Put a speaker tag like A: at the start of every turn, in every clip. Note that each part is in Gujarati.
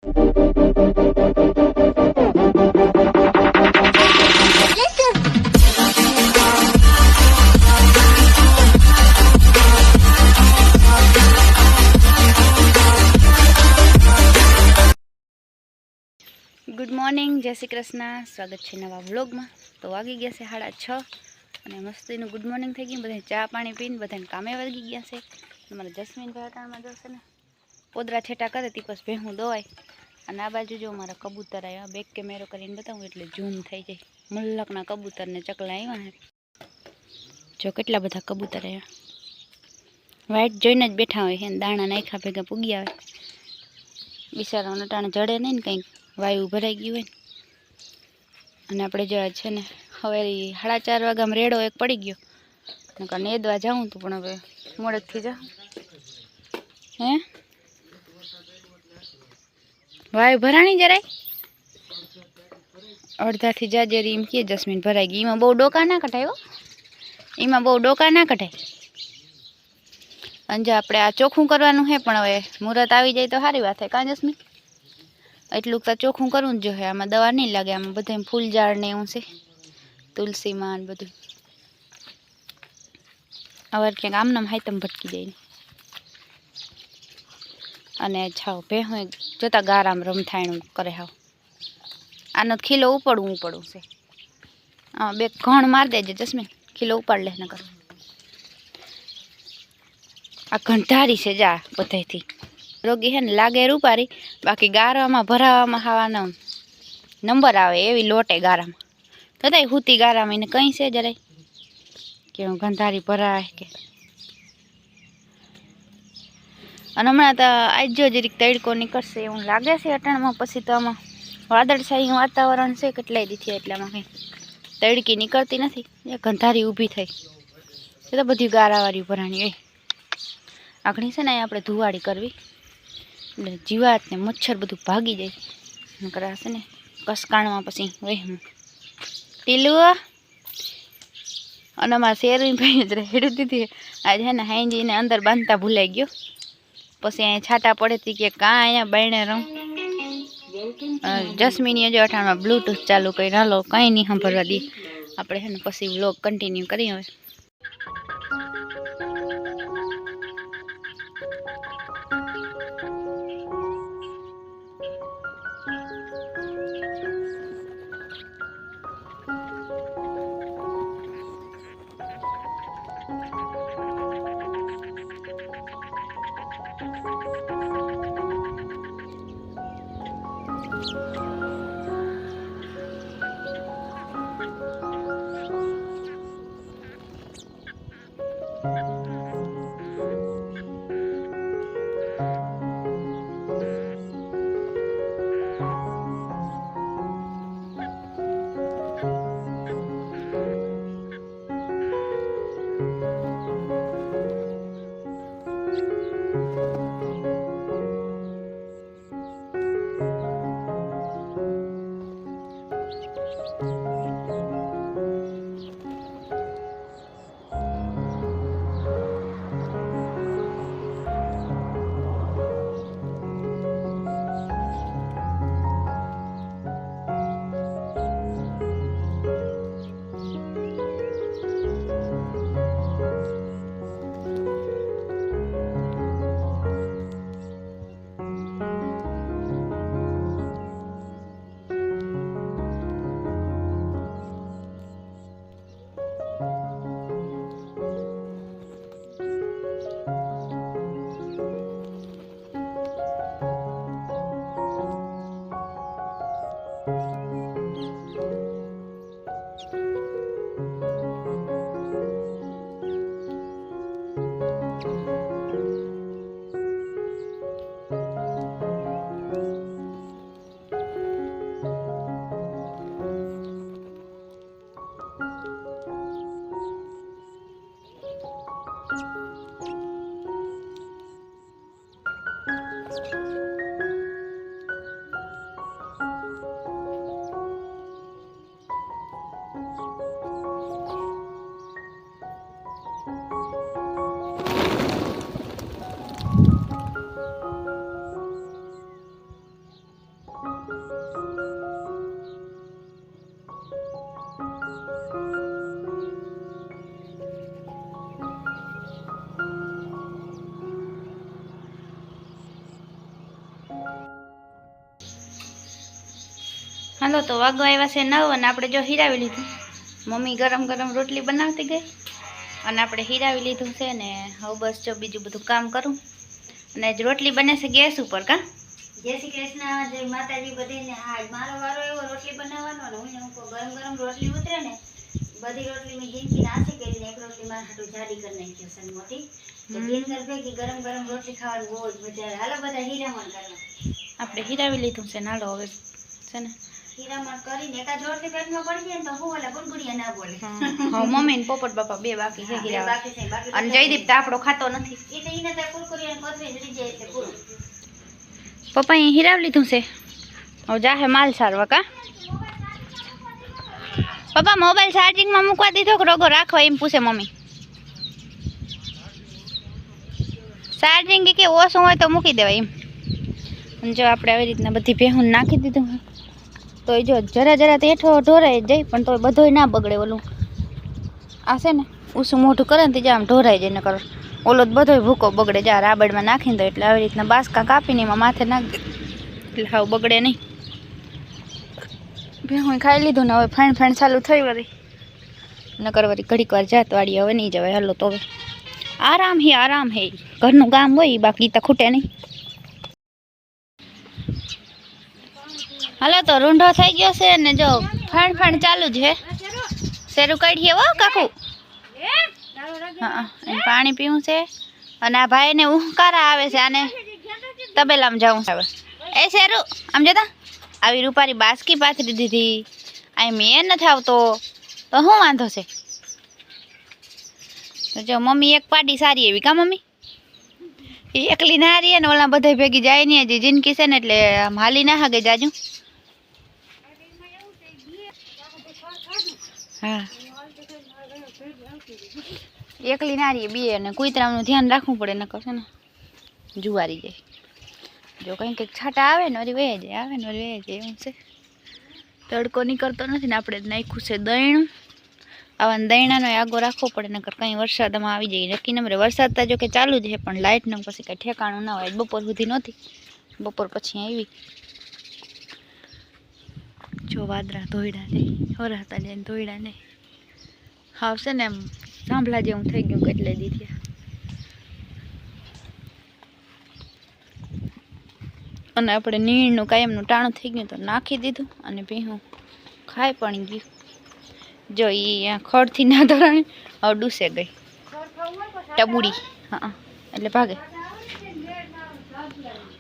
A: गुड मॉर्निंग, जय श्री कृष्ण। स्वागत है नवा व्लॉग में। तो वागी गया से 6:30 અને મસ્તીનું ગુડ મોર્નિંગ થઈ ગયું। બધા ચા પાણી પીને બધાને કામે વાગી ગયા છે। અમારા જસ્મીનભાઈ અટાણમાં જશે ને પોદરા છેટા કરે તી પછી ભેહું દોવાય। અને આ બાજુ જો મારા કબૂતર આવ્યા, બેક કેમેરો કરીને બતાવું એટલે ઝૂમ થઈ જાય। મુલ્લકના કબૂતરને ચકલા આવ્યા હે, જો કેટલા બધા કબૂતર આવ્યા। વાઇટ જોઈને જ બેઠા હોય છે, દાણા નાખ્યા ભેગા પૂગી આવે। બિચારાઓને અટાણે જડે નહીં ને, કંઈક વાયુ ભરાઈ ગયું હોય ને। અને આપણે જો છે ને હવે 4:30 વાગ્યામાં રેડો એક પડી ગયો, નકર નેદવા જાઉં તો પણ હવે મોડેકથી જાઉં। હે વાયુ ભરાણી જરાય અડધાથી જાજેરી એમ કે જસ્મીન ભરાઈ ગઈ। એમાં બહુ ડોકા ના કઢાય હો, એમાં બહુ ડોકા ના કઢાય। અને જો આપણે આ ચોખ્ખું કરવાનું છે, પણ હવે મુહૂર્ત આવી જાય તો સારી વાત છે કાં જસ્મીન? એટલું તો ચોખ્ખું કરવું જ જોઈએ। આમાં દવા નહીં લાગે, આમાં બધા ફૂલ ઝાડ ને એવું છે, તુલસીમાં ને બધું। હવે ક્યાંક આમનામ હાઈતમ ભટકી જાય ને। અને છાવ ભેહું જોતા ગારામ રમથાયણું કરે હાવ। આનો ખીલો ઉપાડવું છે। હા, બે ઘણ માર દેજે જસ્મીન, ખીલો ઉપાડ લે નકર। આ ઘંટારી છે જા બધાથી રોગી છે ને, લાગે રૂપારી, બાકી ગારામાં ભરાવામાં ખાવાનો નંબર આવે એવી લોટે ગારામાં। તદાય હુતી ગારામાં એને કંઈ છે જરાય કે ગંધારી ભરાય કે। અને હમણાં તો આજ જો જરીક તડકો નીકળશે એવું લાગે છે અટાણમાં। પછી તો આમાં વાદળછાયું વાતાવરણ છે કેટલાય દીથી, એટલામાં કંઈ તડકી નીકળતી નથી। ગંધારી ઊભી થઈ એ તો બધી ગારાવાળી ભરાણી હોય। આખણી છે ને આપણે ધુવાડી કરવી એટલે જીવાત ને મચ્છર બધું ભાગી જાય। નકર છે ને કસકાણમાં પછી વહેવું ટીલું। અને અમારા શેરવી ભાઈ જ રેડું દીધી આજે છે ને, હાંજીને અંદર બાંધતા ભૂલાઈ ગયો। પછી અહીંયા છાટા પડે તી કે કાં અહીંયા બાયણે રમ। જસ્મીનીએ જો અઠાણમાં બ્લૂટૂથ ચાલુ કરી, હાલો કંઈ નહીં સાંભળવા દઈએ આપણે છે ને, પછી વ્લોગ કન્ટિન્યુ કરીએ હવે। હાલો તો વાગવા આવ્યા છે 9 અને આપણે જો હીરાવી લીધું. મમ્મી ગરમ ગરમ રોટલી બનાવતી ગઈ અને આપણે હીરાવી લીધું છે ને હવે બસ જો બીજું બધું કામ કરું. અને જ રોટલી બને છે ગેસ ઉપર કા. જય શ્રી કૃષ્ણ, જય માતાજી બધાને. હા મારો વારો એવો રોટલી બનાવવાનો ને હું ગરમ ગરમ રોટલી ઉતરે ને બધી રોટલી મેં જીનકી નાસી કરીને એક રોટલી મારા હાટું જાડી કરી નાખી છે મોટી. તો જીનકર ભેગી ગરમ ગરમ રોટલી ખાવાની બહુ જ મજા આવે. હાલો બધા હીરામણ કરવા. આપણે હીરાવી લીધું છે નાડો હવે છે ને હીરામણ કરીને એકાદ રોટલી પેટમાં પડી જાય ને તો હું ઓલા ગુડગુડિયા ના બોલે. હા મમ્મી ને પોપટ બાપા બે બાકી છે હીરા બાકી છે. અને જયદીપ તો આપણો ખાતો નથી એટલે એને તો કુરકુરિયા પથરી જડી જાય એટલે પૂરું. પપ્પા અહીં હીરાવી લીધું છે હવે જાહે માલ સારવા કા. પપ્પા મોબાઈલ ચાર્જિંગમાં મૂકવા દીધો કે રોગો રાખો એમ પૂછે મમ્મી. ચાર્જિંગ કે ઓછું હોય તો મૂકી દેવાય એમ. અને જો આપણે આવી રીતના બધી ભેહું નાખી દીધું તો એ જો જરા જરા તો હેઠો ઢોરાઈ જાય પણ તો બધોય ના બગડે. ઓલું આ છે ને ઊંચું મોઢું કરે ને તે આમ ઢોરાઈ જાય. ન કરો ઓલો બધોય ભૂકો બગડે. જા રાબડમાં નાખીને દો એટલે આવી રીતના બાસકા કાપીને એમાં માથે નાખી દે એટલે હાવ બગડે નહીં. ભેહું ખાઈ લીધું ને હવે ફાઈન ફાઈન ચાલુ થઈ વળી. નકર વળી ઘડીક વાર જાત વાળી હવે નહીં જવાય. હાલો તો હવે આરામ હે ઘરનું કામ હોય બાકી તો ખૂટે નહીં. હાલો તો રૂંઢો થઈ ગયો છે ને જો ફાઈન ફાઈન ચાલુ જ હે. શેરું કાઢીએ હો કાકુ. હા પાણી પીવું છે અને આ ભાઈને ઉહકારા આવે છે. આને તબેલામાં જાઉં હવે. એ શેરું આમ જતા આવી રૂપારી બાસકી પાથરી દીધી. આ મેં નથી આવતો તો શું વાંધો છે. તો જો મમ્મી એક પાડી સારી એવી કા મમ્મી એકલી ના રહી ને ઓલા બધા ભેગી જાય ને હજી જિંદગી છે ને એટલે હાલી ના હગે જાજુ. હા એકલી ના રહીએ બે અને કુતરાનું ધ્યાન રાખવું પડે. ન કરશે ને જુવારી જાય. જો કંઈક છાંટા આવે ને વળી વહી જાય આવે ને વળી વહી જાય એવું છે. તડકો નીકળતો નથી ને આપણે નાખ્યું છે દહીણું. આવા દહીણાનો આગો રાખવો પડે નકર કંઈ વરસાદમાં આવી જાય નક્કી નંબરે. વરસાદ તો જો કે ચાલુ જ છે પણ લાઇટનું પછી કંઈ ઠેકાણું ના હોય. બપોર સુધી નહોતી બપોર પછી આવી. જો વાદળા ધોઈડા જાય હોરાતા જાય ને ધોઈડા નહીં આવશે ને એમ સાંભળા જેવું થઈ ગયું કેટલે દીધી. અને આપણે નીણનું કાયમનું ટાણું થઈ ગયું તો નાખી દીધું અને ભીહું ખાઈ પણ ગયું. જો એ ખડથી ના ધરાણી હવે ડૂસે ગઈ ટબુડી. હા એટલે ભાગે.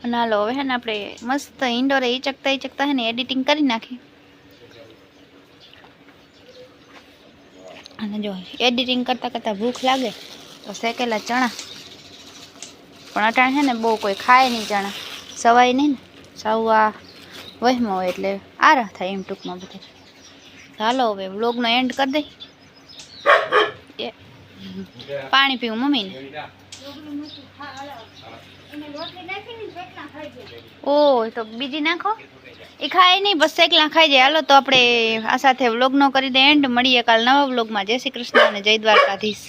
A: અને હાલો હવે હે ને આપણે મસ્ત ઇન્ડોરે ઈચકતા હે ને એડિટિંગ કરી નાખી. અને જો એડિટિંગ કરતાં કરતાં ભૂખ લાગે તો શેકેલા ચણા. પણ અટાણ છે ને બહુ કોઈ ખાય નહીં ચણા સવાય નહીં ને સાવવા વહેમાં હોય એટલે આરા થાય એમ ટૂંકમાં બધે. ચાલો હવે વ્લોગનો એન્ડ કરી દઈ. પાણી પીવું મમ્મીને. ઓ તો બીજી નાખો એ ખાય નહીં બસ એકલા ખાઈ જાય. હાલો તો આપણે આ સાથે વ્લોગનો કરી દે એન્ડ. મળીએ કાલ નવા વ્લોગમાં. જય શ્રી કૃષ્ણ અને જય દ્વારકાધીશ.